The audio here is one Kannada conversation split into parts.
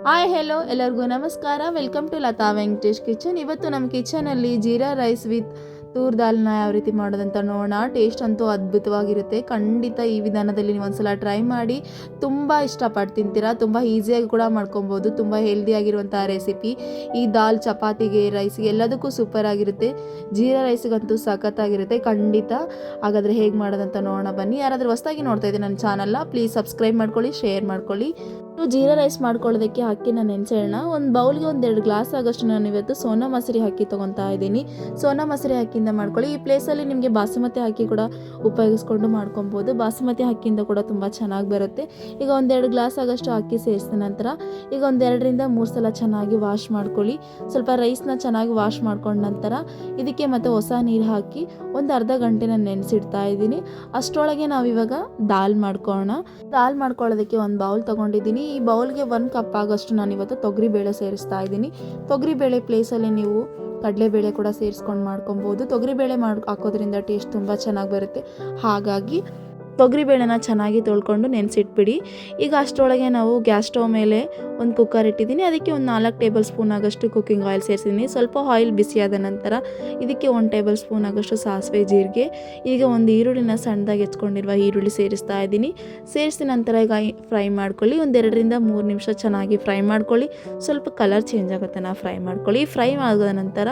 ಹಾಯ್ ಹೆಲೋ ಎಲ್ಲರಿಗೂ ನಮಸ್ಕಾರ. Welcome to Lata Venkatesh kitchen. ಇವತ್ತು ನಮ್ಮ ಕಿಚನಲ್ಲಿ ಜೀರಾ ರೈಸ್ ವಿತ್ ತೂರ್ ದಾಲ್ನ ಯಾವ ರೀತಿ ಮಾಡೋದಂತ ನೋಡೋಣ. ಟೇಸ್ಟ್ ಅಂತೂ ಅದ್ಭುತವಾಗಿರುತ್ತೆ. ಖಂಡಿತ ಈ ವಿಧಾನದಲ್ಲಿ ನೀವು ಒಂದ್ಸಲ ಟ್ರೈ ಮಾಡಿ, ತುಂಬ ಇಷ್ಟಪಟ್ಟು ತಿಂತೀರಾ. ತುಂಬ ಈಸಿಯಾಗಿ ಕೂಡ ಮಾಡ್ಕೊಬೋದು. ತುಂಬ ಹೆಲ್ದಿಯಾಗಿರುವಂಥ ರೆಸಿಪಿ. ಈ ದಾಲ್ ಚಪಾತಿಗೆ, ರೈಸ್ಗೆ ಎಲ್ಲದಕ್ಕೂ ಸೂಪರ್ ಆಗಿರುತ್ತೆ. ಜೀರಾ ರೈಸ್ಗಂತೂ ಸಖತ್ತಾಗಿರುತ್ತೆ ಖಂಡಿತ. ಹಾಗಾದರೆ ಹೇಗೆ ಮಾಡೋದಂತ ನೋಡೋಣ ಬನ್ನಿ. ಯಾರಾದರೂ ಹೊಸದಾಗಿ ನೋಡ್ತಾ ಇದ್ದೀನಿ ನನ್ನ ಚಾನಲ್ನ, ಪ್ಲೀಸ್ ಸಬ್ಸ್ಕ್ರೈಬ್ ಮಾಡ್ಕೊಳ್ಳಿ, ಶೇರ್ ಮಾಡ್ಕೊಳ್ಳಿ. ಜೀರಾ ರೈಸ್ ಮಾಡ್ಕೊಳ್ಳೋದಕ್ಕೆ ಅಕ್ಕಿನ ನೆನೆಸೋಣ. ಒಂದು ಬೌಲ್ಗೆ 1-2 ಗ್ಲಾಸ್ ಆಗೋಷ್ಟು ನಾನು ಇವತ್ತು ಸೋನಾ ಮಸೂರಿ ಅಕ್ಕಿ ತೊಗೊತಾ ಇದ್ದೀನಿ. ಸೋನಾ ಮಸೂರಿ ಅಕ್ಕಿಯಿಂದ ಮಾಡ್ಕೊಳ್ಳಿ. ಈ ಪ್ಲೇಸಲ್ಲಿ ನಿಮಗೆ ಬಾಸುಮತಿ ಅಕ್ಕಿ ಕೂಡ ಉಪಯೋಗಿಸ್ಕೊಂಡು ಮಾಡ್ಕೊಬೋದು. ಬಾಸುಮತಿ ಅಕ್ಕಿಯಿಂದ ಕೂಡ ತುಂಬ ಚೆನ್ನಾಗಿ ಬರುತ್ತೆ. ಈಗ 1-2 ಗ್ಲಾಸ್ ಆಗೋಷ್ಟು ಅಕ್ಕಿ ಸೇರಿಸಿದ ನಂತರ ಈಗ 1-2-3 ಸಲ ಚೆನ್ನಾಗಿ ವಾಶ್ ಮಾಡ್ಕೊಳ್ಳಿ. ಸ್ವಲ್ಪ ರೈಸ್ನ ಚೆನ್ನಾಗಿ ವಾಶ್ ಮಾಡ್ಕೊಂಡ ನಂತರ ಇದಕ್ಕೆ ಮತ್ತೆ ಹೊಸ ನೀರು ಹಾಕಿ ಒಂದು ಅರ್ಧ ಗಂಟೆ ನಾನು ನೆನೆಸಿಡ್ತಾ ಇದ್ದೀನಿ. ಅಷ್ಟರೊಳಗೆ ನಾವಿವಾಗ ದಾಲ್ ಮಾಡ್ಕೊಳ್ಳೋಣ. ದಾಲ್ ಮಾಡ್ಕೊಳ್ಳೋದಕ್ಕೆ ಒಂದು ಬೌಲ್ ತೊಗೊಂಡಿದ್ದೀನಿ. ಈ ಬೌಲ್ಗೆ 1 ಕಪ್ ಆಗೋಷ್ಟು ನಾನಿವತ್ತು ತೊಗರಿಬೇಳೆ ಸೇರಿಸ್ತಾ ಇದ್ದೀನಿ. ತೊಗರಿಬೇಳೆ ಪ್ಲೇಸಲ್ಲಿ ನೀವು ಕಡಲೆಬೇಳೆ ಕೂಡ ಸೇರಿಸ್ಕೊಂಡು ಮಾಡ್ಕೊಬೋದು. ತೊಗರಿಬೇಳೆ ಹಾಕೋದ್ರಿಂದ ಟೇಸ್ಟ್ ತುಂಬ ಚೆನ್ನಾಗಿ ಬರುತ್ತೆ. ಹಾಗಾಗಿ ತೊಗರಿಬೇಳೆನ ಚೆನ್ನಾಗಿ ತೊಳ್ಕೊಂಡು ನೆನೆಸಿಟ್ಬಿಡಿ. ಈಗ ಅಷ್ಟರೊಳಗೆ ನಾವು ಗ್ಯಾಸ್ ಸ್ಟವ್ ಮೇಲೆ ಒಂದು ಕುಕ್ಕರ್ ಇಟ್ಟಿದ್ದೀನಿ. ಅದಕ್ಕೆ ಒಂದು 4 ಟೇಬಲ್ ಸ್ಪೂನ್ ಆಗೋಷ್ಟು ಕುಕ್ಕಿಂಗ್ ಆಯಿಲ್ ಸೇರಿಸಿದ್ದೀನಿ. ಸ್ವಲ್ಪ ಆಯಿಲ್ ಬಿಸಿಯಾದ ನಂತರ ಇದಕ್ಕೆ 1 ಟೇಬಲ್ ಸ್ಪೂನ್ ಆಗೋಷ್ಟು ಸಾಸಿವೆ, ಜೀರಿಗೆ, ಈಗ ಒಂದು ಈರುಳ್ಳಿನ ಸಣ್ಣದಾಗಿ ಹೆಚ್ಕೊಂಡಿರುವ ಈರುಳ್ಳಿ ಸೇರಿಸ್ತಾ ಇದ್ದೀನಿ. ಸೇರಿಸಿದ ನಂತರ ಈಗ ಫ್ರೈ ಮಾಡ್ಕೊಳ್ಳಿ. ಒಂದು 2-3 ನಿಮಿಷ ಚೆನ್ನಾಗಿ ಫ್ರೈ ಮಾಡ್ಕೊಳ್ಳಿ. ಸ್ವಲ್ಪ ಕಲರ್ ಚೇಂಜ್ ಆಗುತ್ತೆ, ಫ್ರೈ ಮಾಡ್ಕೊಳ್ಳಿ. ಫ್ರೈ ಆದ ನಂತರ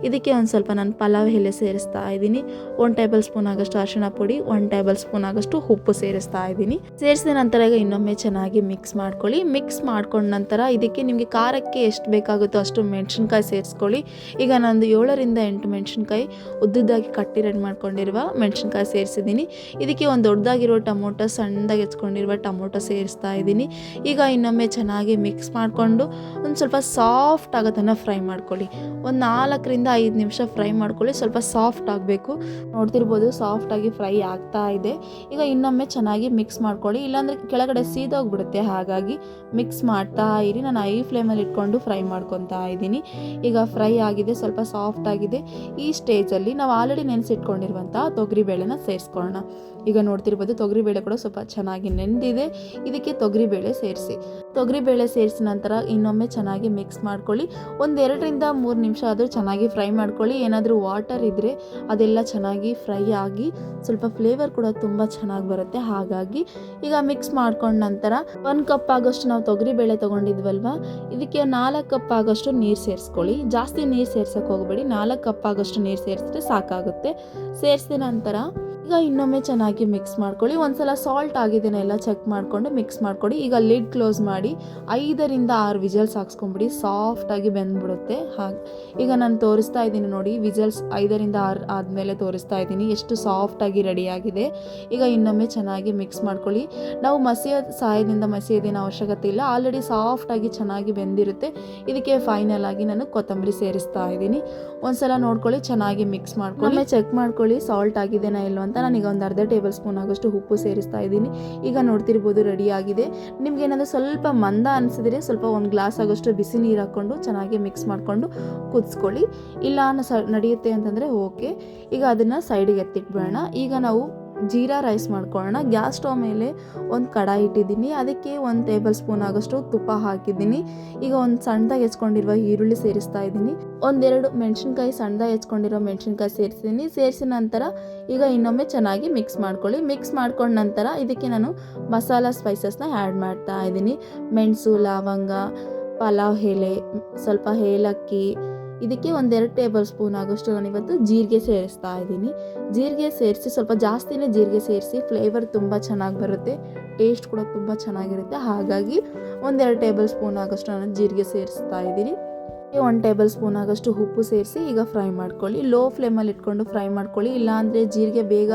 ಇದಕ್ಕೆ ಒಂದು ಸ್ವಲ್ಪ ನಾನು ಪಲಾವ್ ಎಲೆ ಸೇರಿಸ್ತಾ ಇದ್ದೀನಿ. 1 ಟೇಬಲ್ ಸ್ಪೂನ್ ಆಗೋಷ್ಟು ಅರಿಶಿಣ ಪುಡಿ, 1 ಟೇಬಲ್ ಸ್ಪೂನ್ ಆಗೋಷ್ಟು ಉಪ್ಪು ಸೇರಿಸ್ತಾ ಇದ್ದೀನಿ. ಸೇರಿಸಿದ ನಂತರ ಈಗ ಇನ್ನೊಮ್ಮೆ ಚೆನ್ನಾಗಿ ಮಿಕ್ಸ್ ಮಾಡ್ಕೊಳ್ಳಿ. ಮಿಕ್ಸ್ ಮಾಡ್ಕೊಂಡ ನಂತರ ಇದಕ್ಕೆ ನಿಮಗೆ ಖಾರಕ್ಕೆ ಎಷ್ಟು ಬೇಕಾಗುತ್ತೋ ಅಷ್ಟು ಮೆಣಸಿನ್ಕಾಯಿ ಸೇರಿಸ್ಕೊಳ್ಳಿ. ಈಗ ನಂದು 7-8 ಮೆಣಸಿನ್ಕಾಯಿ ಉದ್ದುದ್ದಾಗಿ ಕಟ್ಟಿ ರೆಡಿ ಮಾಡ್ಕೊಂಡಿರುವ ಮೆಣಸಿನ್ಕಾಯಿ ಸೇರಿಸಿದ್ದೀನಿ. ಇದಕ್ಕೆ ಒಂದು ದೊಡ್ಡದಾಗಿರೋ ಟೊಮೊಟೊ, ಸಣ್ಣದಾಗಿ ಹೆಚ್ಕೊಂಡಿರುವ ಟೊಮೊಟೊ ಸೇರಿಸ್ತಾ ಇದ್ದೀನಿ. ಈಗ ಇನ್ನೊಮ್ಮೆ ಚೆನ್ನಾಗಿ ಮಿಕ್ಸ್ ಮಾಡಿಕೊಂಡು ಒಂದು ಸ್ವಲ್ಪ ಸಾಫ್ಟ್ ಆಗೋದನ್ನು ಫ್ರೈ ಮಾಡ್ಕೊಳ್ಳಿ. ಒಂದು 4-5 ನಿಮಿಷ ಫ್ರೈ ಮಾಡ್ಕೊಳ್ಳಿ. ಸ್ವಲ್ಪ ಸಾಫ್ಟ್ ಆಗಬೇಕು. ನೋಡ್ತಿರ್ಬೋದು ಸಾಫ್ಟಾಗಿ ಫ್ರೈ ಆಗ್ತಾ ಇದೆ. ಈಗ ಇನ್ನೊಮ್ಮೆ ಚೆನ್ನಾಗಿ ಮಿಕ್ಸ್ ಮಾಡ್ಕೊಳ್ಳಿ, ಇಲ್ಲಾಂದರೆ ಕೆಳಗಡೆ ಸೀದೋಗ್ಬಿಡುತ್ತೆ. ಹಾಗಾಗಿ ಮಿಕ್ಸ್ ಮಾಡ್ತಾ ಇರಿ. ನಾನು ಹೈ ಫ್ಲೇಮಲ್ಲಿ ಇಟ್ಕೊಂಡು ಫ್ರೈ ಮಾಡ್ಕೊತಾ ಇದ್ದೀನಿ. ಈಗ ಫ್ರೈ ಆಗಿದೆ, ಸ್ವಲ್ಪ ಸಾಫ್ಟ್ ಆಗಿದೆ. ಈ ಸ್ಟೇಜಲ್ಲಿ ನಾವು ಆಲ್ರೆಡಿ ನೆನೆಸಿಟ್ಕೊಂಡಿರುವಂಥ ತೊಗರಿಬೇಳೆನ ಸೇರಿಸ್ಕೊಳ್ಳೋಣ. ಈಗ ನೋಡ್ತಿರ್ಬೋದು ತೊಗರಿಬೇಳೆ ಕೂಡ ಸ್ವಲ್ಪ ಚೆನ್ನಾಗಿ ನೆಂದಿದೆ. ಇದಕ್ಕೆ ತೊಗರಿಬೇಳೆ ಸೇರಿಸಿದ ನಂತರ ಇನ್ನೊಮ್ಮೆ ಚೆನ್ನಾಗಿ ಮಿಕ್ಸ್ ಮಾಡ್ಕೊಳ್ಳಿ. ಒಂದು 2-3 ನಿಮಿಷ ಆದರೂ ಚೆನ್ನಾಗಿ ಫ್ರೈ ಮಾಡ್ಕೊಳ್ಳಿ. ಏನಾದರೂ ವಾಟರ್ ಇದ್ದರೆ ಅದೆಲ್ಲ ಚೆನ್ನಾಗಿ ಫ್ರೈ ಆಗಿ ಸ್ವಲ್ಪ ಫ್ಲೇವರ್ ಕೂಡ ತುಂಬ ಚೆನ್ನಾಗಿ ಬರುತ್ತೆ. ಹಾಗಾಗಿ ಈಗ ಮಿಕ್ಸ್ ಮಾಡ್ಕೊಂಡ ನಂತರ 1 ಕಪ್ ಆಗೋಷ್ಟು ನಾವು ತೊಗರಿಬೇಳೆ ತೊಗೊಂಡಿದ್ವಲ್ವ, ಇದಕ್ಕೆ 4 ಕಪ್ ಆಗೋಷ್ಟು ನೀರು ಸೇರಿಸ್ಕೊಳ್ಳಿ. ಜಾಸ್ತಿ ನೀರು ಸೇರ್ಸೋಕೆ ಹೋಗಬೇಡಿ, 4 ಕಪ್ ಆಗೋಷ್ಟು ನೀರು ಸೇರಿಸಿದ್ರೆ ಸಾಕಾಗುತ್ತೆ. ಸೇರಿಸಿದ ನಂತರ ಈಗ ಇನ್ನೊಮ್ಮೆ ಚೆನ್ನಾಗಿ ಮಿಕ್ಸ್ ಮಾಡ್ಕೊಳ್ಳಿ. ಒಂದ್ಸಲ ಸಾಲ್ಟ್ ಆಗಿದೆಯಾ ಎಲ್ಲ ಚೆಕ್ ಮಾಡಿಕೊಂಡು ಮಿಕ್ಸ್ ಮಾಡ್ಕೊಳ್ಳಿ. ಈಗ ಲಿಡ್ ಕ್ಲೋಸ್ ಮಾಡಿ 5-6 ವಿಜಲ್ಸ್ ಹಾಕ್ಸ್ಕೊಂಬಿಡಿ. ಸಾಫ್ಟಾಗಿ ಬೆಂದ್ಬಿಡುತ್ತೆ. ಹಾಗೆ ಈಗ ನಾನು ತೋರಿಸ್ತಾ ಇದ್ದೀನಿ ನೋಡಿ, ವಿಜಲ್ಸ್ 5-6 ಆದಮೇಲೆ ತೋರಿಸ್ತಾ ಇದ್ದೀನಿ ಎಷ್ಟು ಸಾಫ್ಟಾಗಿ ರೆಡಿಯಾಗಿದೆ. ಈಗ ಇನ್ನೊಮ್ಮೆ ಚೆನ್ನಾಗಿ ಮಿಕ್ಸ್ ಮಾಡ್ಕೊಳ್ಳಿ. ನಾವು ಸಹಾಯದಿಂದ ಮಸಿಯೋದೇನೋ ಅವಶ್ಯಕತೆ ಇಲ್ಲ, ಆಲ್ರೆಡಿ ಸಾಫ್ಟಾಗಿ ಚೆನ್ನಾಗಿ ಬೆಂದಿರುತ್ತೆ. ಇದಕ್ಕೆ ಫೈನಲ್ ಆಗಿ ನಾನು ಕೊತ್ತಂಬರಿ ಸೇರಿಸ್ತಾ ಇದ್ದೀನಿ. ಒಂದ್ಸಲ ನೋಡ್ಕೊಳ್ಳಿ, ಚೆನ್ನಾಗಿ ಮಿಕ್ಸ್ ಮಾಡ್ಕೊಳ್ಳಿ. ಚೆಕ್ ಮಾಡ್ಕೊಳ್ಳಿ ಸಾಲ್ಟ್ ಆಗಿದೆನಾ ಇಲ್ಲೋ ಅಂತ. ನಾನೀಗ ಒಂದು ಅರ್ಧ ಟೇಬಲ್ ಸ್ಪೂನ್ ಆಗೋಷ್ಟು ಉಪ್ಪು ಸೇರಿಸ್ತಾ ಇದ್ದೀನಿ. ಈಗ ನೋಡ್ತಿರ್ಬೋದು ರೆಡಿ ಆಗಿದೆ. ನಿಮ್ಗೆ ಏನಾದರೂ ಸ್ವಲ್ಪ ಮಂದ ಅನಿಸಿದ್ರೆ ಸ್ವಲ್ಪ 1 ಗ್ಲಾಸ್ ಆಗೋಷ್ಟು ಬಿಸಿ ನೀರು ಹಾಕ್ಕೊಂಡು ಚೆನ್ನಾಗಿ ಮಿಕ್ಸ್ ಮಾಡಿಕೊಂಡು ಕುದಿಸ್ಕೊಳ್ಳಿ. ಇಲ್ಲ ನಡೆಯುತ್ತೆ ಅಂತಂದರೆ ಓಕೆ. ಈಗ ಅದನ್ನು ಸೈಡಿಗೆ ಎತ್ತಿಟ್ಬಿಡೋಣ. ಈಗ ನಾವು ಜೀರಾ ರೈಸ್ ಮಾಡ್ಕೊಳ್ಳೋಣ. ಗ್ಯಾಸ್ ಸ್ಟವ್ ಮೇಲೆ ಒಂದು ಕಡಾಯಿ ಇಟ್ಟಿದ್ದೀನಿ. ಅದಕ್ಕೆ 1 ಟೇಬಲ್ ಸ್ಪೂನ್ ಆಗೋಷ್ಟು ತುಪ್ಪ ಹಾಕಿದ್ದೀನಿ. ಈಗ ಒಂದು ಸಣ್ಣದಾಗಿ ಹೆಚ್ಕೊಂಡಿರುವ ಈರುಳ್ಳಿ ಸೇರಿಸ್ತಾ ಇದ್ದೀನಿ. 1-2 ಮೆಣಸಿನ್ಕಾಯಿ ಸಣ್ಣದಾಗಿ ಹೆಚ್ಕೊಂಡಿರೋ ಮೆಣಸಿನ್ಕಾಯಿ ಸೇರಿಸಿದ್ದೀನಿ. ಸೇರಿಸಿದ ನಂತರ ಈಗ ಇನ್ನೊಮ್ಮೆ ಚೆನ್ನಾಗಿ ಮಿಕ್ಸ್ ಮಾಡ್ಕೊಳ್ಳಿ. ಮಿಕ್ಸ್ ಮಾಡ್ಕೊಂಡ ನಂತರ ಇದಕ್ಕೆ ನಾನು ಮಸಾಲ ಸ್ಪೈಸಸ್ನ ಆ್ಯಡ್ ಮಾಡ್ತಾ ಇದ್ದೀನಿ. ಮೆಣಸು, ಲವಂಗ, ಪಲಾವ್ ಎಲೆ, ಸ್ವಲ್ಪ ಏಲಕ್ಕಿ, ಇದಕ್ಕೆ 1-2 ಟೇಬಲ್ ಸ್ಪೂನ್ ಆಗೋಷ್ಟು ನಾನಿವತ್ತು ಜೀರಿಗೆ ಸೇರಿಸ್ತಾ ಇದ್ದೀನಿ. ಜೀರಿಗೆ ಸೇರಿಸಿ ಸ್ವಲ್ಪ ಜಾಸ್ತಿನೇ ಜೀರಿಗೆ ಸೇರಿಸಿ, ಫ್ಲೇವರ್ ತುಂಬ ಚೆನ್ನಾಗಿ ಬರುತ್ತೆ, ಟೇಸ್ಟ್ ಕೂಡ ತುಂಬ ಚೆನ್ನಾಗಿರುತ್ತೆ. ಹಾಗಾಗಿ 1-2 ಟೇಬಲ್ ಸ್ಪೂನ್ ಆಗೋಷ್ಟು ನಾನು ಜೀರಿಗೆ ಸೇರಿಸ್ತಾ ಇದ್ದೀನಿ. 1 ಟೇಬಲ್ ಸ್ಪೂನ್ ಆಗೋಷ್ಟು ಉಪ್ಪು ಸೇರಿಸಿ ಈಗ ಫ್ರೈ ಮಾಡ್ಕೊಳ್ಳಿ. ಲೋ ಫ್ಲೇಮಲ್ಲಿ ಇಟ್ಕೊಂಡು ಫ್ರೈ ಮಾಡ್ಕೊಳ್ಳಿ, ಇಲ್ಲಾಂದರೆ ಜೀರಿಗೆ ಬೇಗ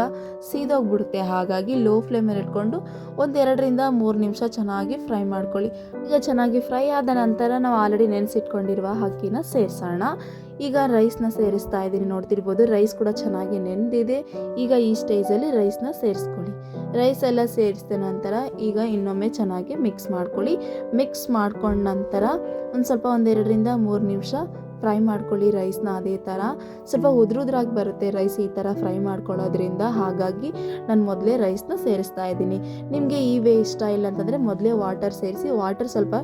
ಸೀದೋಗ್ಬಿಡುತ್ತೆ. ಹಾಗಾಗಿ ಲೋ ಫ್ಲೇಮಲ್ಲಿ ಇಟ್ಕೊಂಡು ಒಂದು 2-3 ನಿಮಿಷ ಚೆನ್ನಾಗಿ ಫ್ರೈ ಮಾಡ್ಕೊಳ್ಳಿ. ಈಗ ಚೆನ್ನಾಗಿ ಫ್ರೈ ಆದ ನಂತರ ನಾವು ಆಲ್ರೆಡಿ ನೆನೆಸಿಟ್ಕೊಂಡಿರುವ ಅಕ್ಕಿನ ಸೇರಿಸೋಣ. ಈಗ ರೈಸ್ನ ಸೇರಿಸ್ತಾ ಇದ್ದೀನಿ. ನೋಡ್ತಿರ್ಬೋದು ರೈಸ್ ಕೂಡ ಚೆನ್ನಾಗಿ ನೆಂದಿದೆ. ಈಗ ಈ ಸ್ಟೇಜಲ್ಲಿ ರೈಸ್ನ ಸೇರಿಸ್ಕೊಳ್ಳಿ. ರೈಸ್ ಎಲ್ಲ ಸೇರಿಸಿದ ನಂತರ ಈಗ ಇನ್ನೊಮ್ಮೆ ಚೆನ್ನಾಗಿ ಮಿಕ್ಸ್ ಮಾಡ್ಕೊಳ್ಳಿ. ಮಿಕ್ಸ್ ಮಾಡ್ಕೊಂಡ ನಂತರ ಒಂದು ಸ್ವಲ್ಪ 1-2-3 ನಿಮಿಷ ಫ್ರೈ ಮಾಡ್ಕೊಳ್ಳಿ ರೈಸ್ನ ಅದೇ ಥರ. ಸ್ವಲ್ಪ ಉದ್ರಾಗಿ ಬರುತ್ತೆ ರೈಸ್ ಈ ಥರ ಫ್ರೈ ಮಾಡ್ಕೊಳ್ಳೋದ್ರಿಂದ, ಹಾಗಾಗಿ ನಾನು ಮೊದಲೇ ರೈಸ್ನ ಸೇರಿಸ್ತಾ ಇದ್ದೀನಿ. ನಿಮಗೆ ಈ ವೇ ಇಷ್ಟ ಇಲ್ಲ ಅಂತಂದರೆ ಮೊದಲೇ ವಾಟರ್ ಸೇರಿಸಿ, ವಾಟರ್ ಸ್ವಲ್ಪ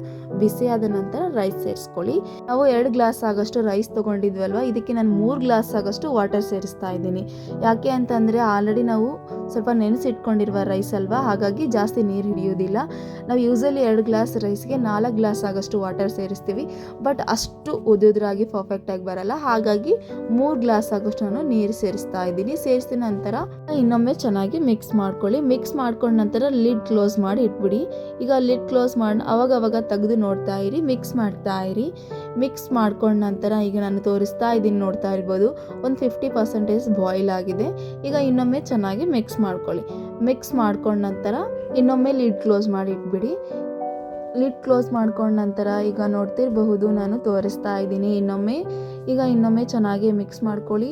ಬಿಸಿ ಆದ ನಂತರ ರೈಸ್ ಸೇರಿಸ್ಕೊಳ್ಳಿ. ನಾವು 2 ಗ್ಲಾಸ್ ಆಗೋಷ್ಟು ರೈಸ್ ತೊಗೊಂಡಿದ್ವಲ್ವ, ಇದಕ್ಕೆ ನಾನು 3 ಗ್ಲಾಸ್ ಆಗೋಷ್ಟು ವಾಟರ್ ಸೇರಿಸ್ತಾ ಇದ್ದೀನಿ. ಯಾಕೆ ಅಂತಂದರೆ ಆಲ್ರೆಡಿ ನಾವು ಸ್ವಲ್ಪ ನೆನೆಸಿಟ್ಕೊಂಡಿರುವ ರೈಸ್ ಅಲ್ವಾ, ಹಾಗಾಗಿ ಜಾಸ್ತಿ ನೀರು ಹಿಡಿಯೋದಿಲ್ಲ. ನಾವು ಯೂಸಲಿ 2 ಗ್ಲಾಸ್ ರೈಸ್ಗೆ 4 ಗ್ಲಾಸ್ ಆಗೋಷ್ಟು ವಾಟರ್ ಸೇರಿಸ್ತೀವಿ, ಬಟ್ ಅಷ್ಟು ಉದುರಾಗಿ ಪರ್ಫೆಕ್ಟಾಗಿ ಬರಲ್ಲ, ಹಾಗಾಗಿ 3 ಗ್ಲಾಸ್ ಆಗೋಷ್ಟು ನಾನು ನೀರು ಸೇರಿಸ್ತಾ ಇದ್ದೀನಿ. ಸೇರಿಸಿದ ನಂತರ ಇನ್ನೊಮ್ಮೆ ಚೆನ್ನಾಗಿ ಮಿಕ್ಸ್ ಮಾಡ್ಕೊಳ್ಳಿ. ಮಿಕ್ಸ್ ಮಾಡ್ಕೊಂಡ ನಂತರ ಲಿಡ್ ಕ್ಲೋಸ್ ಮಾಡಿ ಇಟ್ಬಿಡಿ. ಈಗ ಲಿಡ್ ಕ್ಲೋಸ್ ಮಾಡಿ ಅವಾಗವಾಗ ತೆಗೆದು ನೋಡ್ತಾ ಇರಿ, ಮಿಕ್ಸ್ ಮಾಡ್ತಾ ಇರಿ. ಮಿಕ್ಸ್ ಮಾಡ್ಕೊಂಡ ನಂತರ ಈಗ ನಾನು ತೋರಿಸ್ತಾ ಇದ್ದೀನಿ, ನೋಡ್ತಾ ಇರ್ಬೋದು ಒಂದು 50% ಬಾಯ್ಲ್ ಆಗಿದೆ. ಈಗ ಇನ್ನೊಮ್ಮೆ ಚೆನ್ನಾಗಿ ಮಿಕ್ಸ್ ಮಾಡ್ಕೊಳ್ಳಿ. ಮಿಕ್ಸ್ ಮಾಡ್ಕೊಂಡ ನಂತರ ಇನ್ನೊಮ್ಮೆ ಲಿಡ್ ಕ್ಲೋಸ್ ಮಾಡಿ ಇಟ್ಬಿಡಿ. ಲಿಡ್ ಕ್ಲೋಸ್ ಮಾಡ್ಕೊಂಡ ನಂತರ ಈಗ ನೋಡ್ತಿರಬಹುದು ನಾನು ತೋರಿಸ್ತಾ ಇದ್ದೀನಿ ಇನ್ನೊಮ್ಮೆ ಚೆನ್ನಾಗಿ ಮಿಕ್ಸ್ ಮಾಡ್ಕೊಳ್ಳಿ.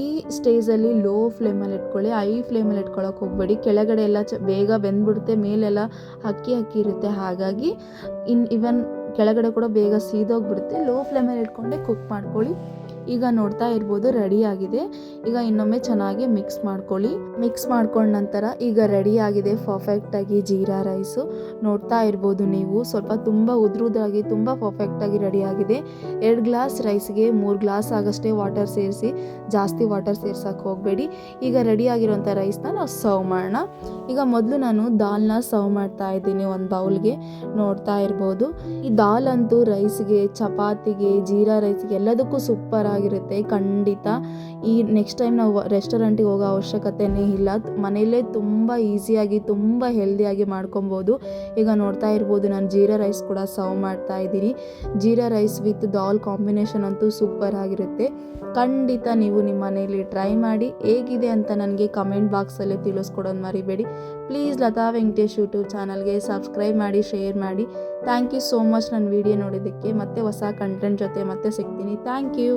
ಈ ಸ್ಟೇಜಲ್ಲಿ ಲೋ ಫ್ಲೇಮಲ್ಲಿ ಇಟ್ಕೊಳ್ಳಿ, ಹೈ ಫ್ಲೇಮಲ್ಲಿ ಇಟ್ಕೊಳ್ಳೋಕೆ ಹೋಗಬೇಡಿ. ಕೆಳಗಡೆ ಎಲ್ಲ ಬೇಗ ಬೆಂದ್ಬಿಡುತ್ತೆ, ಮೇಲೆಲ್ಲ ಅಕ್ಕಿ ಇರುತ್ತೆ, ಹಾಗಾಗಿ ಇವನ್ ಕೆಳಗಡೆ ಕೂಡ ಬೇಗ ಸೀದೋಗ್ಬಿಡುತ್ತೆ. ಲೋ ಫ್ಲೇಮಲ್ಲಿ ಇಟ್ಕೊಂಡೆ ಕುಕ್ ಮಾಡ್ಕೊಳ್ಳಿ. ಈಗ ನೋಡ್ತಾ ಇರ್ಬೋದು ರೆಡಿಯಾಗಿದೆ. ಈಗ ಇನ್ನೊಮ್ಮೆ ಚೆನ್ನಾಗಿ ಮಿಕ್ಸ್ ಮಾಡ್ಕೊಳ್ಳಿ. ಮಿಕ್ಸ್ ಮಾಡ್ಕೊಂಡ ನಂತರ ಈಗ ರೆಡಿಯಾಗಿದೆ ಪರ್ಫೆಕ್ಟಾಗಿ ಜೀರಾ ರೈಸು. ನೋಡ್ತಾ ಇರ್ಬೋದು ನೀವು, ಸ್ವಲ್ಪ ತುಂಬ ಉದ್ರುದಾಗಿ ತುಂಬ ಪರ್ಫೆಕ್ಟಾಗಿ ರೆಡಿಯಾಗಿದೆ. 2 ಗ್ಲಾಸ್ ರೈಸ್ಗೆ 3 ಗ್ಲಾಸ್ ಆಗಷ್ಟೇ ವಾಟರ್ ಸೇರಿಸಿ, ಜಾಸ್ತಿ ವಾಟರ್ ಸೇರ್ಸೋಕೆ ಹೋಗಬೇಡಿ. ಈಗ ರೆಡಿಯಾಗಿರೋಂಥ ರೈಸ್ನ ನಾವು ಸರ್ವ್ ಮಾಡೋಣ. ಈಗ ಮೊದಲು ನಾನು ದಾಲ್ನ ಸರ್ವ್ ಮಾಡ್ತಾ ಇದ್ದೀನಿ ಒಂದು ಬೌಲ್ಗೆ. ನೋಡ್ತಾ ಇರ್ಬೋದು, ಈ ದಾಲ್ ಅಂತೂ ರೈಸ್ಗೆ, ಚಪಾತಿಗೆ, ಜೀರಾ ರೈಸ್ಗೆ ಎಲ್ಲದಕ್ಕೂ ಸೂಪರ್ ಆಗಿರುತ್ತೆ ಖಂಡಿತ. ಈ ನೆಕ್ಸ್ಟ್ ಟೈಮ್ ನಾವು ರೆಸ್ಟೋರೆಂಟಿಗೆ ಹೋಗೋ ಅವಶ್ಯಕತೆನೇ ಇಲ್ಲ, ಮನೆಯಲ್ಲೇ ತುಂಬ ಈಸಿಯಾಗಿ ತುಂಬ ಹೆಲ್ದಿಯಾಗಿ ಮಾಡ್ಕೊಬೋದು. ಈಗ ನೋಡ್ತಾ ಇರ್ಬೋದು ನಾನು ಜೀರಾ ರೈಸ್ ಕೂಡ ಸರ್ವ್ ಮಾಡ್ತಾ ಇದ್ದೀನಿ. Jeera rice with dal combination ಅಂತೂ ಸೂಪರ್ ಆಗಿರುತ್ತೆ. ಖಂಡಿತ ನೀವು ನಿಮ್ಮ ಮನೆಯಲ್ಲಿ ಟ್ರೈ ಮಾಡಿ, ಹೇಗಿದೆ ಅಂತ ನನಗೆ ಕಮೆಂಟ್ ಬಾಕ್ಸಲ್ಲಿ ತಿಳಿಸ್ಕೊಡೋದು ಮರಿಬೇಡಿ. ಪ್ಲೀಸ್ ಲತಾ ವೆಂಕಟೇಶ್ ಯೂಟ್ಯೂಬ್ ಚಾನಲ್ಗೆ ಸಬ್ಸ್ಕ್ರೈಬ್ ಮಾಡಿ, ಶೇರ್ ಮಾಡಿ. ಥ್ಯಾಂಕ್ ಯು ಸೋ ಮಚ್ ನನ್ನ ವಿಡಿಯೋ ನೋಡಿದ್ದಕ್ಕೆ. ಮತ್ತೆ ಹೊಸ ಕಂಟೆಂಟ್ ಜೊತೆ ಮತ್ತೆ ಸಿಗ್ತೀನಿ. Thank you.